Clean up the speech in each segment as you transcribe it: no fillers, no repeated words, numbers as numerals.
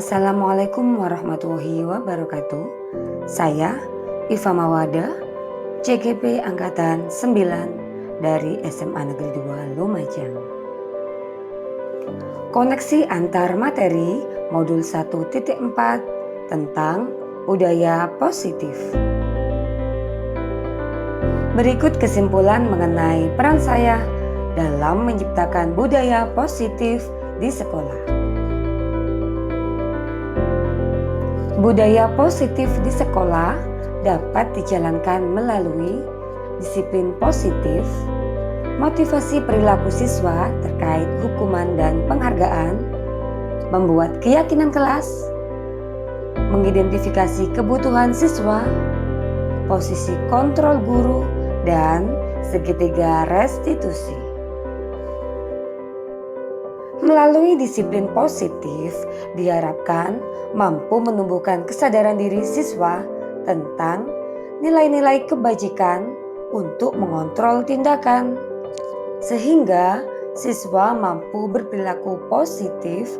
Assalamualaikum warahmatullahi wabarakatuh. Saya Iva Mawada, CGP Angkatan 9 dari SMA Negeri 2 Lumajang. Koneksi antar materi modul 1.4 tentang budaya positif. Berikut kesimpulan mengenai peran saya dalam menciptakan budaya positif di sekolah. Budaya positif di sekolah dapat dijalankan melalui disiplin positif, motivasi perilaku siswa terkait hukuman dan penghargaan, membuat keyakinan kelas, mengidentifikasi kebutuhan siswa, posisi kontrol guru, dan segitiga restitusi. Melalui disiplin positif diharapkan mampu menumbuhkan kesadaran diri siswa tentang nilai-nilai kebajikan untuk mengontrol tindakan, sehingga siswa mampu berperilaku positif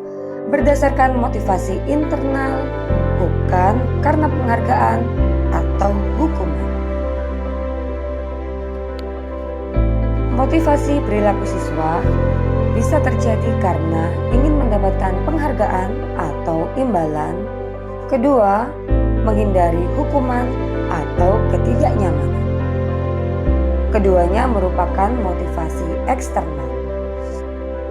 berdasarkan motivasi internal, bukan karena penghargaan atau hukuman. Motivasi perilaku siswa bisa terjadi karena ingin mendapatkan penghargaan atau imbalan. Kedua, menghindari hukuman atau ketidaknyamanan. Keduanya merupakan motivasi eksternal.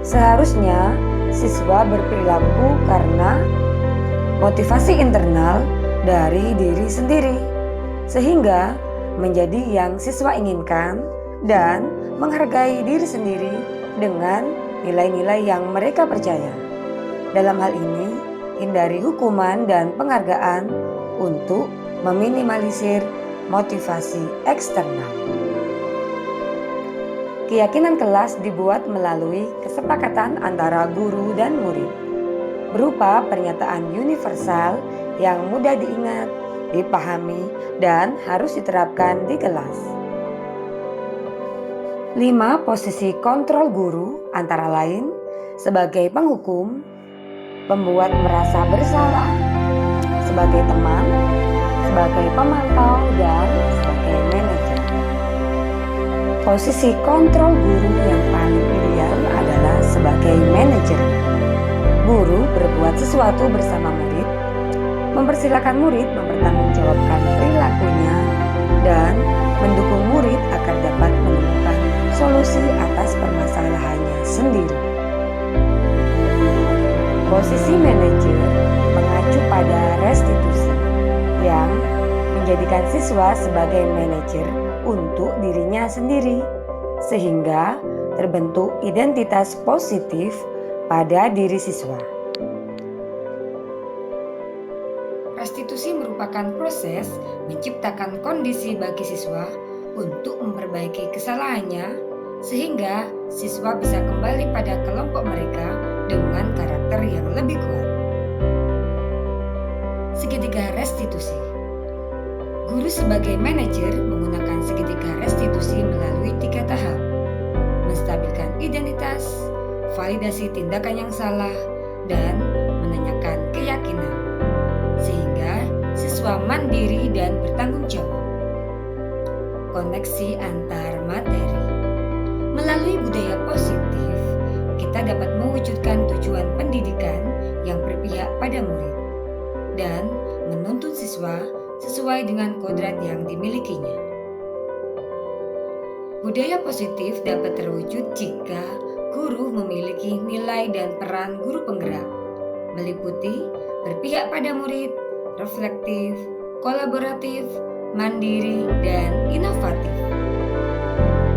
Seharusnya siswa berperilaku karena motivasi internal dari diri sendiri, sehingga menjadi yang siswa inginkan dan menghargai diri sendiri dengan nilai-nilai yang mereka percaya. Dalam hal ini, hindari hukuman dan penghargaan untuk meminimalisir motivasi eksternal. Keyakinan kelas dibuat melalui kesepakatan antara guru dan murid, berupa pernyataan universal yang mudah diingat, dipahami, dan harus diterapkan di kelas. 5. Posisi kontrol guru antara lain sebagai penghukum, pembuat merasa bersalah, sebagai teman, sebagai pemantau, dan sebagai manajer. Posisi kontrol guru yang paling ideal adalah sebagai manajer. Guru berbuat sesuatu bersama murid, mempersilakan murid mempertanggungjawabkan perilakunya, dan mendukung murid agar dapat menemukan solusi atas permasalahannya sendiri. Posisi manajer mengacu pada restitusi yang menjadikan siswa sebagai manajer untuk dirinya sendiri, sehingga terbentuk identitas positif pada diri siswa. Restitusi merupakan proses menciptakan kondisi bagi siswa untuk memperbaiki kesalahannya, sehingga siswa bisa kembali pada kelompok mereka dengan karakter yang lebih kuat. Segitiga restitusi. Guru sebagai manajer menggunakan segitiga restitusi melalui 3 tahap: menstabilkan identitas, validasi tindakan yang salah, dan menanyakan keyakinan, sehingga siswa mandiri dan bertanggung jawab. Koneksi antar materi. Melalui budaya positif, kita dapat mewujudkan tujuan pendidikan yang berpihak pada murid dan menuntun siswa sesuai dengan kodrat yang dimilikinya. Budaya positif dapat terwujud jika guru memiliki nilai dan peran guru penggerak, meliputi berpihak pada murid, reflektif, kolaboratif, mandiri, dan inovatif.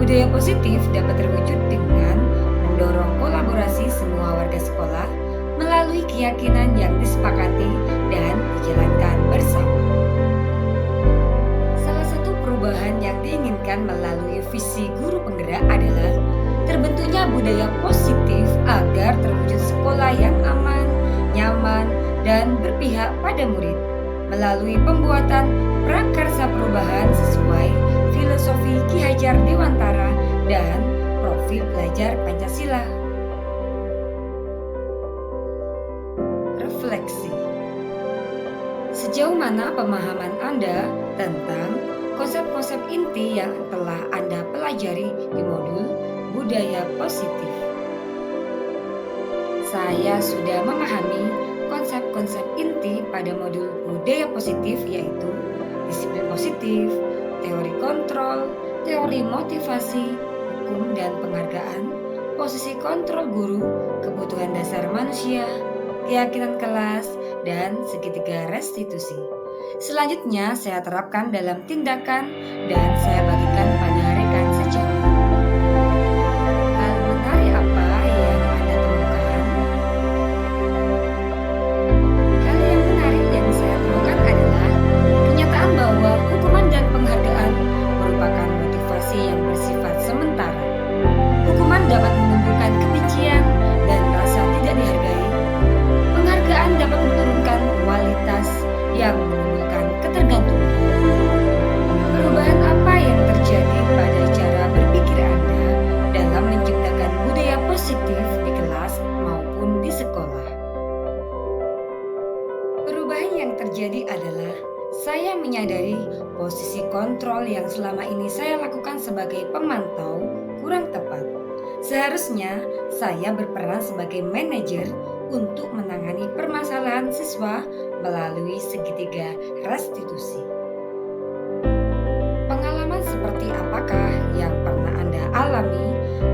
Budaya positif dapat terwujud dengan mendorong kolaborasi semua warga sekolah melalui keyakinan yang disepakati dan dijalankan bersama. Salah satu perubahan yang diinginkan melalui visi guru penggerak adalah terbentuknya budaya positif agar terwujud sekolah yang aman, nyaman, dan berpihak pada murid melalui pembuatan prakarsa perubahan sesuai filosofi Ki Hajar Dewantara dan profil pelajar Pancasila. Refleksi. bagaimana pemahaman Anda tentang konsep-konsep inti yang telah Anda pelajari di modul budaya positif? Saya sudah memahami konsep-konsep inti pada modul budaya positif, yaitu disiplin positif, teori kontrol, teori motivasi, hukum dan penghargaan, posisi kontrol guru, kebutuhan dasar manusia, keyakinan kelas, dan segitiga restitusi. Selanjutnya saya terapkan dalam tindakan dan saya bagikan pada rekan sejawat. Hal menarik apa yang Anda temukan? Hal yang menarik yang saya temukan adalah kenyataan bahwa hukuman dan penghargaan merupakan motivasi yang bersifat sementara. Hukuman dapat menumbuhkan kebencian dan rasa tidak dihargai. Penghargaan dapat menurunkan kualitas yang menimbulkan ketergantungan. Perubahan apa yang terjadi pada cara berpikir Anda dalam menciptakan budaya positif di kelas maupun di sekolah? Perubahan yang terjadi adalah saya menyadari posisi kontrol yang selama ini saya lakukan sebagai pemantau kurang tepat. Seharusnya saya berperan sebagai manajer untuk menangani permasalahan siswa melalui segitiga restitusi. Pengalaman seperti apakah yang pernah Anda alami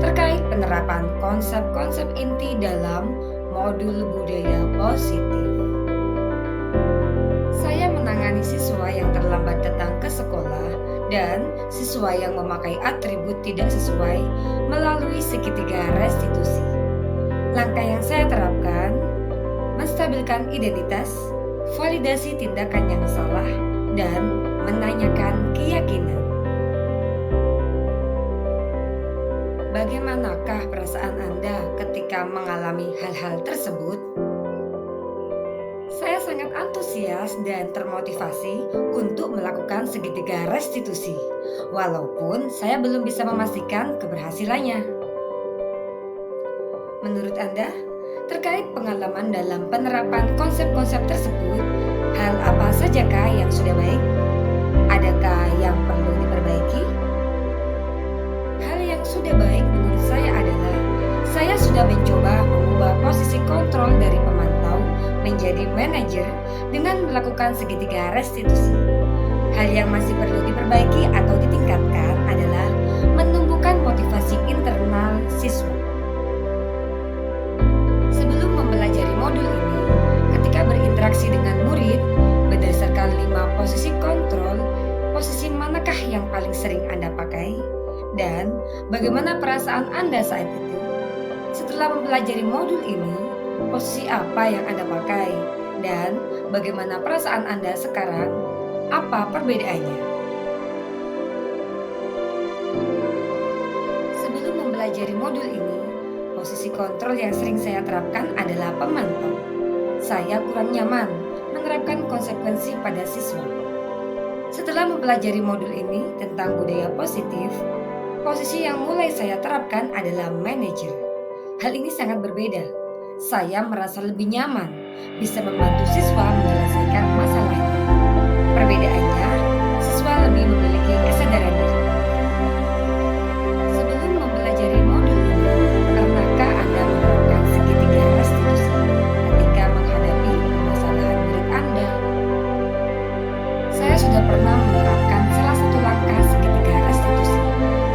terkait penerapan konsep-konsep inti dalam modul budaya positif? Saya menangani siswa yang terlambat datang ke sekolah dan siswa yang memakai atribut tidak sesuai melalui segitiga restitusi. Langkah yang saya terapkan, menstabilkan identitas, validasi tindakan yang salah, dan menanyakan keyakinan. Bagaimanakah perasaan Anda ketika mengalami hal-hal tersebut? Saya sangat antusias dan termotivasi untuk melakukan segitiga restitusi, walaupun saya belum bisa memastikan keberhasilannya. Menurut Anda, terkait pengalaman dalam penerapan konsep-konsep tersebut, hal apa sajakah yang sudah baik? Adakah yang perlu diperbaiki? Hal yang sudah baik menurut saya adalah saya sudah mencoba mengubah posisi kontrol dari pemantau menjadi manajer dengan melakukan segitiga restitusi. Hal yang masih perlu diperbaiki atau ditingkatkan adalah menumbuhkan motivasi internal siswa. Sebelum mempelajari modul ini, ketika berinteraksi dengan murid, berdasarkan 5 posisi kontrol, posisi manakah yang paling sering Anda pakai? Dan bagaimana perasaan Anda saat itu? Setelah mempelajari modul ini, posisi apa yang Anda pakai? Dan bagaimana perasaan Anda sekarang? Apa perbedaannya? Sebelum mempelajari modul ini, posisi kontrol yang sering saya terapkan adalah pemantau. Saya kurang nyaman menerapkan konsekuensi pada siswa. Setelah mempelajari modul ini tentang budaya positif, posisi yang mulai saya terapkan adalah manajer. Hal ini sangat berbeda. Saya merasa lebih nyaman bisa membantu siswa menyelesaikan masalahnya. Perbedaannya, siswa lebih memiliki kesadaran diri. Sebelum mempelajari modul ini, pernahkah Anda menerapkan segitiga restitusi ketika menghadapi permasalahan murid Anda? Saya sudah pernah menerapkan salah satu langkah segitiga restitusi,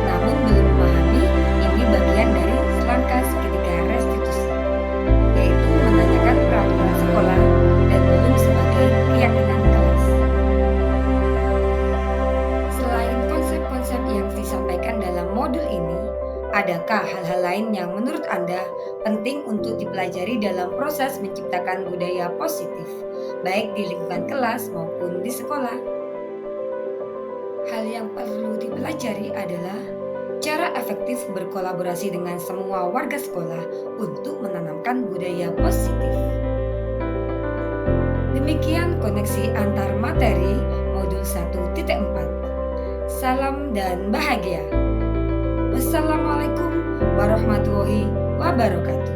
namun belum memahami ini bagian dari langkah segitiga restitusi, yaitu menanyakan peraturan sekolah dan belum sebagai keyakinan kelas. Selain konsep-konsep yang disampaikan dalam modul ini, adakah hal-hal lain yang menurut Anda penting untuk dipelajari dalam proses menciptakan budaya positif, baik di lingkungan kelas maupun di sekolah? Hal yang perlu dipelajari adalah cara efektif berkolaborasi dengan semua warga sekolah untuk menanamkan budaya positif. Demikian koneksi antar materi modul 1.4. Salam dan bahagia. Wassalamualaikum warahmatullahi wabarakatuh.